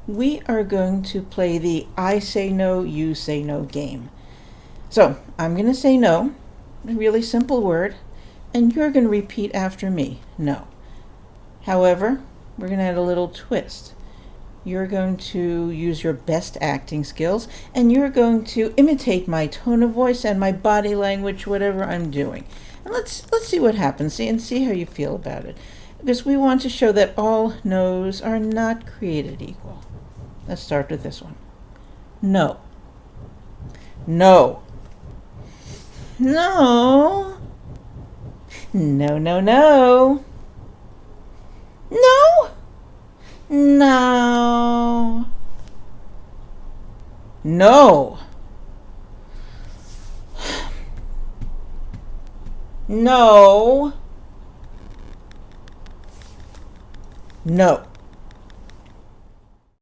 we are going to play the I say no, you say no game. So I'm going to say no, a really simple word, and you're going to repeat after me, no. However, we're going to add a little twist. You're going to use your best acting skills, and you're going to imitate my tone of voice and my body language, whatever I'm doing. And let's see what happens and see how you feel about it. Because we want to show that all no's are not created equal. Let's start with this one. No. No. No. No, no, no. No. No. No. No. No.